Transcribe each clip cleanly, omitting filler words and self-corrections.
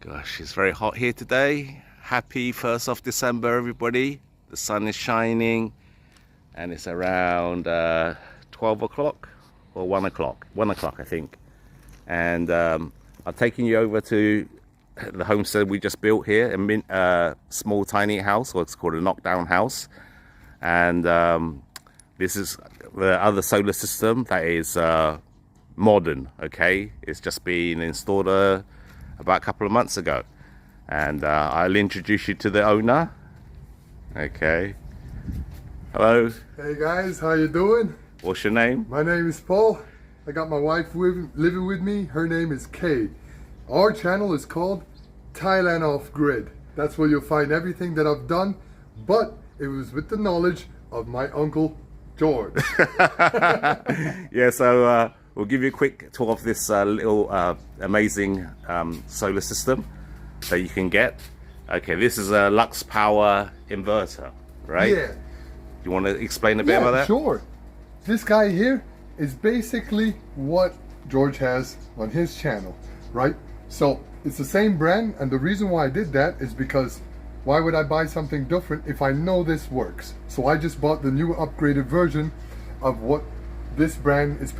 Gosh, it's very hot here today. Happy 1st of December, everybody. The sun is shining and it's around 12 o'clock or 1 o'clock. 1 o'clock, I think. And I'm taking you over to the homestead we just built here, a small tiny house, what's called a knockdown house. And this is the other solar system that is modern, okay? It's just been installed about a couple of months ago, and I'll introduce you to the owner. Okay, hello. Hey guys, how you doing? What's your name? My name is Paul. I got my wife living with me. Her name is Kay. Our channel is called Thailand Off Grid. That's where you'll find everything that I've done, but it was with the knowledge of my uncle George. Yeah, so we'll give you a quick tour of this little amazing solar system that you can get. Okay, this is a Lux Power inverter, right? Yeah. You want to explain a bit about that? Sure. This guy here is basically what George has on his channel, right? So it's the same brand, and the reason why I did that is because why would I buy something different if I know this works? So I just bought the new upgraded version of what this brand is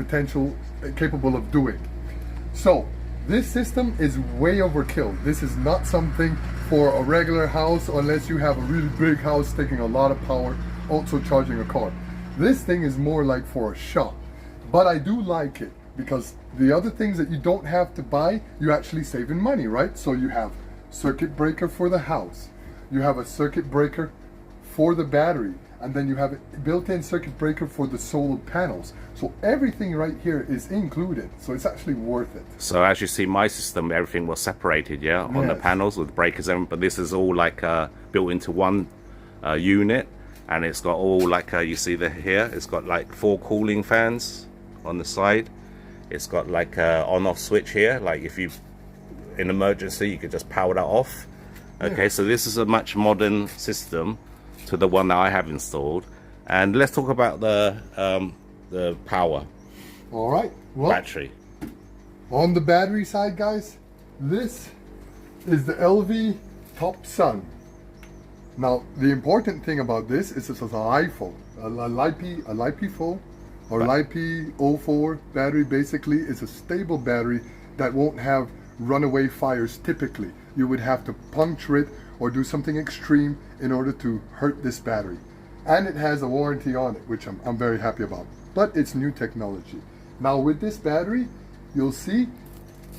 capable of doing. So this system is way overkill. This is not something for a regular house unless you have a really big house taking a lot of power, also charging a car. This thing is more like for a shop, but I do like it because the other things that you don't have to buy, you actually saving money, right? So you have circuit breaker for the house, you have a circuit breaker for the battery, and then you have a built-in circuit breaker for the solar panels. So everything right here is included, so it's actually worth it. So as you see, my system, everything was separated, yeah, on the panels with breakers, but this is all like built into one unit, and it's got all like you see here, it's got like 4 cooling fans on the side. It's got like a on-off switch here, like if you in emergency you could just power that off. Okay, so this is a much modern system to the one that I have installed. And let's talk about the power. All right, well, battery. On the battery side, guys, this is the LV Top Sun. Now, the important thing about this is this is an iPhone, a LiPo or LiPo04 battery. Basically, is a stable battery that won't have runaway fires. Typically, you would have to puncture it or do something extreme in order to hurt this battery. And it has a warranty on it, which I'm very happy about. But it's new technology. Now with this battery, you'll see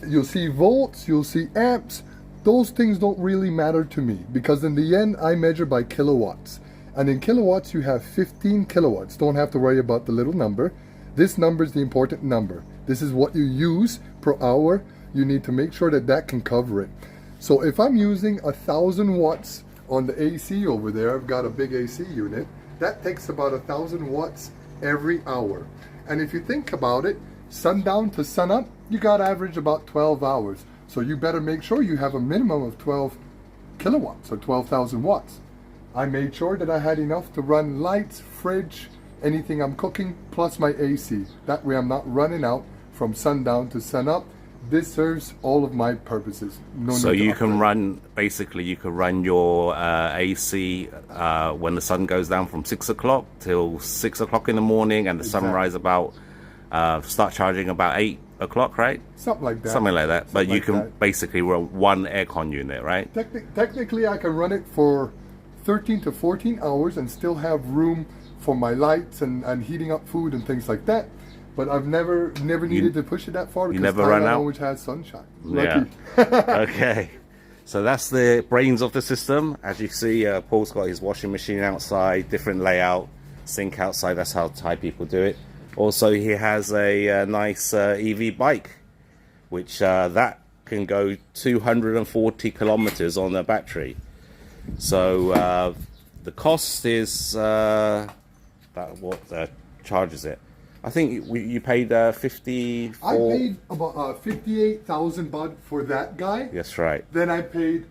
volts, you'll see amps. Those things don't really matter to me because in the end, I measure by kilowatts. And in kilowatts, you have 15 kilowatts. Don't have to worry about the little number. This number is the important number. This is what you use per hour. You need to make sure that that can cover it. So if I'm using 1,000 watts on the AC over there, I've got a big AC unit, that takes about 1,000 watts every hour. And if you think about it, sundown to sunup, you got to average about 12 hours. So you better make sure you have a minimum of 12 kilowatts or 12,000 watts. I made sure that I had enough to run lights, fridge, anything I'm cooking, plus my AC. That way I'm not running out from sundown to sunup. This serves all of my purposes. So you can run, basically you can run your AC when the sun goes down from 6 o'clock till 6 o'clock in the morning, and the sunrise about, start charging about 8 o'clock, right? Something like that. Something like that. But you can basically run one aircon unit, right? Technically I can run it for 13 to 14 hours and still have room for my lights and heating up food and things like that. But I've never needed to push it that far because you never run out. Always has sunshine. Lucky. Yeah. Okay. So that's the brains of the system. As you see, Paul's got his washing machine outside, different layout, sink outside. That's how Thai people do it. Also, he has a nice EV bike, which that can go 240 kilometers on the battery. So the cost is about what charges it. I think you paid 54. I paid about 58,000 baht for that guy. That's right. Then I paid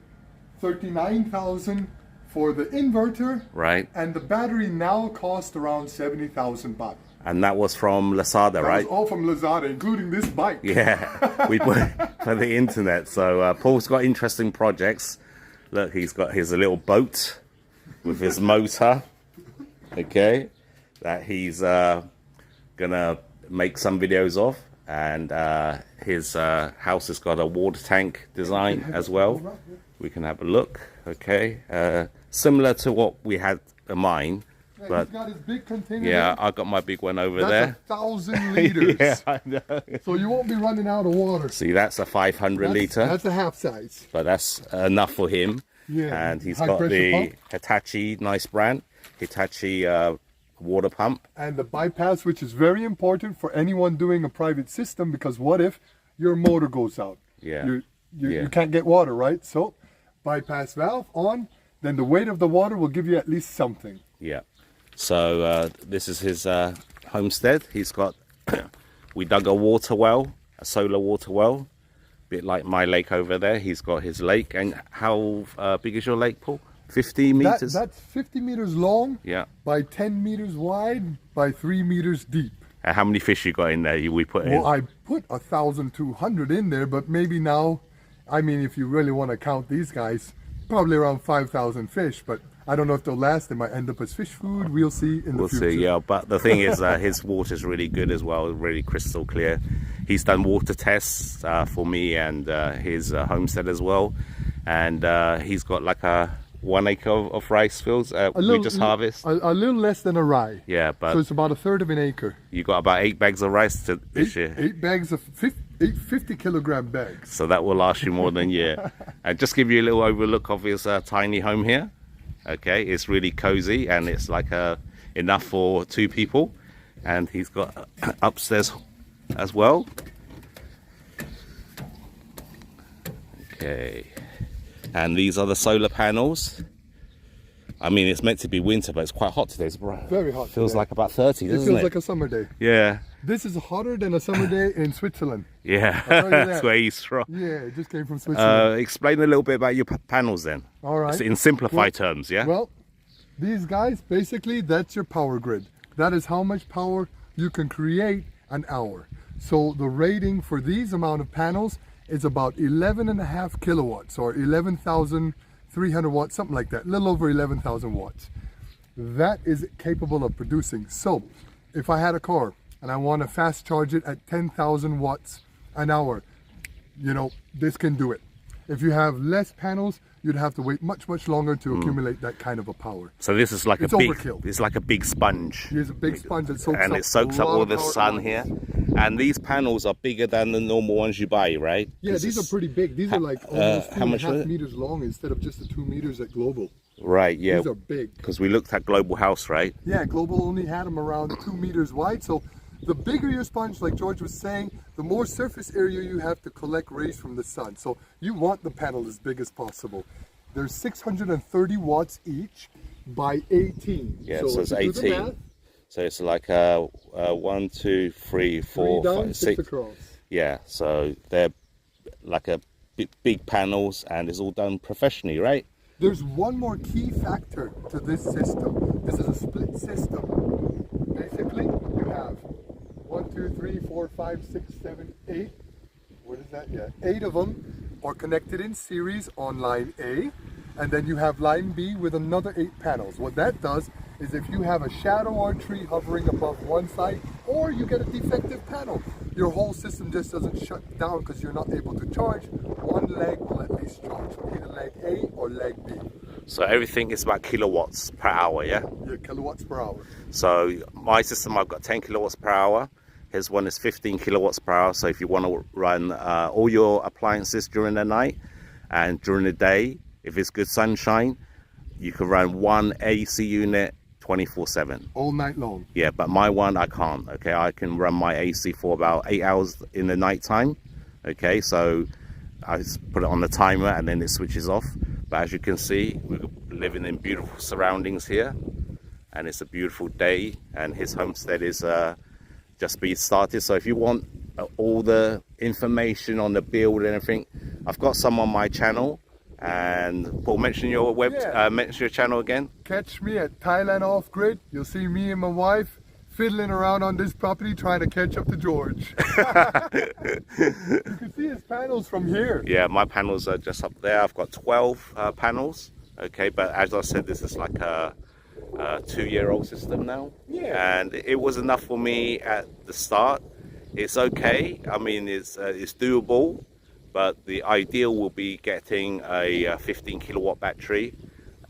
39,000 for the inverter. Right. And the battery now costs around 70,000 baht. And that was from Lazada, That right? was all from Lazada, including this bike. Yeah, we put it for the internet. So Paul's got interesting projects. Look, he's got his little boat with his motor. Okay, that he's gonna make some videos of, and his house has got a water tank design as well. We can have a look. Okay, similar to what we had in mind. Yeah, But he's got his big container. yeah, there. I got my big one over That's there. 1,000 liters. Yeah, I know. So you won't be running out of water. See, that's a 500 liter, That's a half size. but that's enough for him. Yeah, And he's high got pressure the pump. Hitachi, nice brand, Hitachi water pump. And the bypass, which is very important for anyone doing a private system, because what if your motor goes out? Yeah. You can't get water, right? So bypass valve on, then the weight of the water will give you at least something. Yeah. So this is his homestead. He's got, we dug a water well, a solar water well, bit like my lake over there. He's got his lake. And how big is your lake, Paul? 50 meters? That's 50 meters long, Yeah. by 10 meters wide, by 3 meters deep. And how many fish you got in there? We put in? Well, I put 1,200 in there, but maybe now, I mean, if you really want to count these guys, probably around 5,000 fish, but I don't know if they'll last. They might end up as fish food. We'll see in the future. We'll see, yeah. But the thing is, his water's really good as well, really crystal clear. He's done water tests for me and his homestead as well. And he's got like a 1 acre of rice fields. We just harvest. A little less than a rye. Yeah, but So it's about a third of an acre. you got about 8 bags of rice this year. 8 bags of 50 kilogram bags. So that will last you more than a year. And just give you a little overlook of his tiny home here. Okay, it's really cozy and it's like enough for 2 people. And he's got upstairs as well. Okay, and these are the solar panels. I mean, it's meant to be winter, but it's quite hot today. It's Very hot Feels today. like about 30, It doesn't feels it? like a summer day. Yeah, This is hotter than a summer day in Switzerland. yeah. tell you That's that. where he's from. Yeah, it just came from Switzerland. Explain a little bit about your panels then. All right. In simplified terms, yeah? Well, these guys, basically, that's your power grid. That is how much power you can create an hour. So the rating for these amount of panels is about 11.5 kilowatts or 11,300 watts, something like that, a little over 11,000 watts. That is capable of producing. So if I had a car and I want to fast charge it at 10,000 watts an hour, you know, this can do it. If you have less panels, you'd have to wait much longer to accumulate that kind of a power. So this is like It's a big, overkill. it's like a big sponge. Here's a big sponge that soaks And up it soaks up a lot all of the power at sun once. here. And these panels are bigger than the normal ones you buy, right? Yeah, 'Cause these are it's- pretty big. These are like almost how much was 2.5 it? meters long instead of just the 2 meters at Global. Right, yeah. These are big. Because we looked at Global House, right? Yeah, Global only had them around 2 meters wide. So the bigger your sponge, like George was saying, the more surface area you have to collect rays from the sun. So you want the panel as big as possible. There's 630 watts each by 18. Yeah, so it's if you do the 18. math, So it's like 1, 2, 3, 4, 3 down, 5, 6 6. across. Yeah, so they're like a big panels and it's all done professionally, right? There's one more key factor to this system. This is a split system. Basically, you have 1, 2, 3, 4, 5, 6, 7, 8. What is that? Yeah, 8 of them are connected in series on line A, and then you have line B with another 8 panels. What that does is if you have a shadow or a tree hovering above one side, or you get a defective panel, your whole system just doesn't shut down because you're not able to charge. One leg will at least charge, either leg A or leg B. So everything is about kilowatts per hour, yeah? Yeah, kilowatts per hour. So my system, I've got 10 kilowatts per hour. His one is 15 kilowatts per hour. So if you want to run all your appliances during the night and during the day, if it's good sunshine, you can run one AC unit 24/7. All night long. Yeah, but my one, I can't. Okay, I can run my AC for about 8 hours in the night time. Okay, so I just put it on the timer and then it switches off. But as you can see, we're living in beautiful surroundings here, and it's a beautiful day. And his homestead is just being started. So if you want all the information on the build and everything, I've got some on my channel. And Paul, mention your Yeah. mention your channel again. Catch me at Thailand Off Grid. You'll see me and my wife fiddling around on this property trying to catch up to George. You can see his panels from here. Yeah, my panels are just up there. I've got 12 panels. Okay, but as I said, this is like a 2-year-old system now. Yeah. And it was enough for me at the start. It's okay. I mean, it's doable, but the ideal will be getting a 15 kilowatt battery.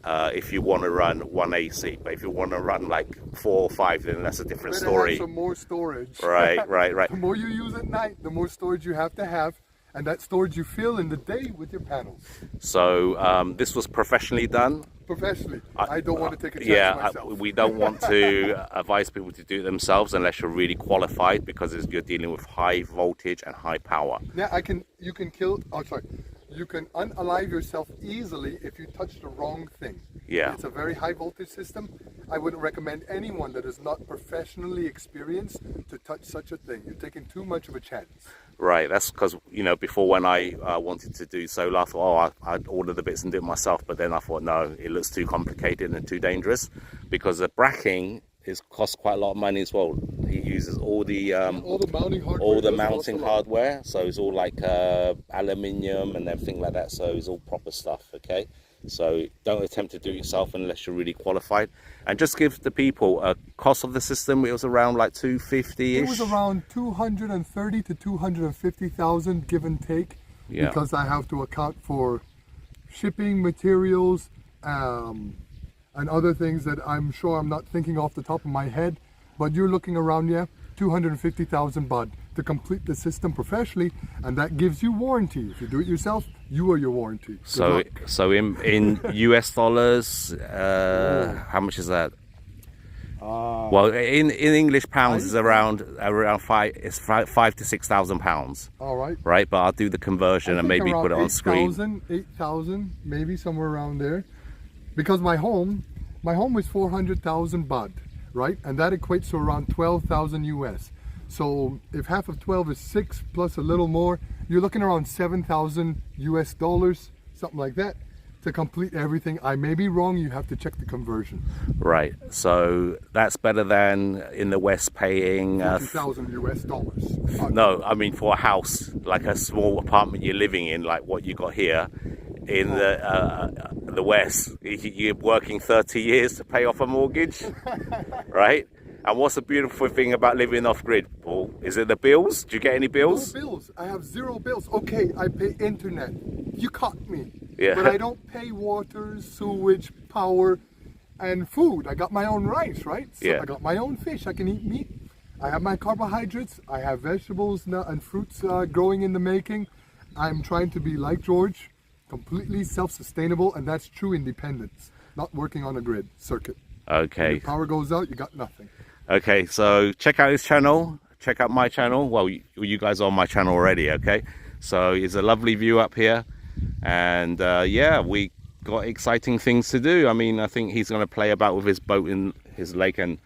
If you want to run 1 AC, but if you want to run like 4 or 5, then that's a different Better story. have some more storage. Right. The more you use at night, the more storage you have to have, and that storage you fill in the day with your panels. So this was professionally done. Professionally, I don't want to take a chance myself. We don't want to advise people to do it themselves unless you're really qualified, because you're dealing with high voltage and high power. Yeah, you can you can unalive yourself easily if you touch the wrong thing. Yeah. It's a very high voltage system. I wouldn't recommend anyone that is not professionally experienced to touch such a thing. You're taking too much of a chance. Right, that's because, you know, before when I wanted to do solar, I thought, oh, I'd order the bits and do it myself. But then I thought, no, it looks too complicated and too dangerous, because the bracking costs quite a lot of money as well. He uses all the mounting hardware, so it's all like aluminium and everything like that, so it's all proper stuff. Okay, so don't attempt to do it yourself unless you're really qualified. And just give the people a cost of the system. It was around like 250 ish. It was around 230 to 250,000, give and take. Yeah. Because I have to account for shipping, materials, and other things that I'm sure I'm not thinking off the top of my head. But you're looking around, 250,000 baht to complete the system professionally, and that gives you warranty. If you do it yourself, you are your warranty. So in US dollars, how much is that? Well, in English pounds is around five to 6,000 pounds. All right. Right, but I'll do the conversion and maybe put it on screen. 8,000, maybe somewhere around there. Because my home was 400,000 baht, right? And that equates to around 12,000 US. So if half of 12 is 6 plus a little more, you're looking around 7,000 US dollars, something like that, to complete everything. I may be wrong, you have to check the conversion. Right, so that's better than in the West paying 50,000 US dollars. No, I mean for a house, like a small apartment you're living in, like what you got here. In the West, you're working 30 years to pay off a mortgage, right? And what's the beautiful thing about living off grid, Paul? Is it the bills? Do you get any bills? No bills. I have 0 bills. Okay, I pay internet. You caught me. Yeah. But I don't pay water, sewage, power, and food. I got my own rice, right? So yeah. I got my own fish. I can eat meat. I have my carbohydrates. I have vegetables and fruits growing in the making. I'm trying to be like George, completely self-sustainable, and that's true independence, not working on a grid circuit. Okay. When the power goes out, you got nothing. Okay, so check out his channel, check out my channel. Well, you guys are on my channel already, okay? So it's a lovely view up here, and yeah, we got exciting things to do. I mean, I think he's going to play about with his boat in his lake and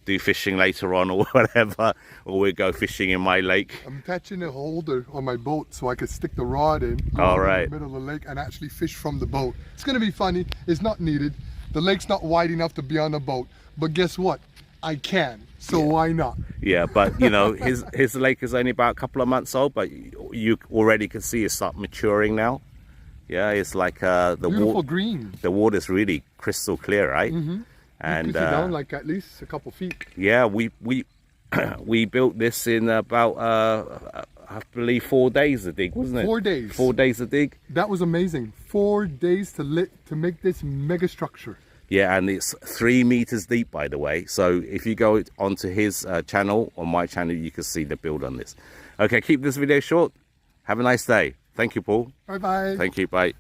do fishing later on or whatever, or we'll go fishing in my lake. I'm attaching a holder on my boat so I can stick the rod in, all right, in the middle of the lake and actually fish from the boat. It's going to be funny. It's not needed. The lake's not wide enough to be on a boat, but guess what? I can, so why not? Yeah, but you know, his lake is only about a couple of months old, but you already can see it start maturing now. Yeah, it's like the beautiful green. The water's really crystal clear, right? Mm-hmm. And down like at least a couple feet. Yeah, we built this in about I believe 4 days to dig, wasn't it? 4 days. 4 days to dig. That was amazing. 4 days to make this mega structure. Yeah, and it's 3 meters deep, by the way. So if you go onto his channel or my channel, you can see the build on this. Okay, keep this video short. Have a nice day. Thank you, Paul. Bye bye. Thank you. Bye.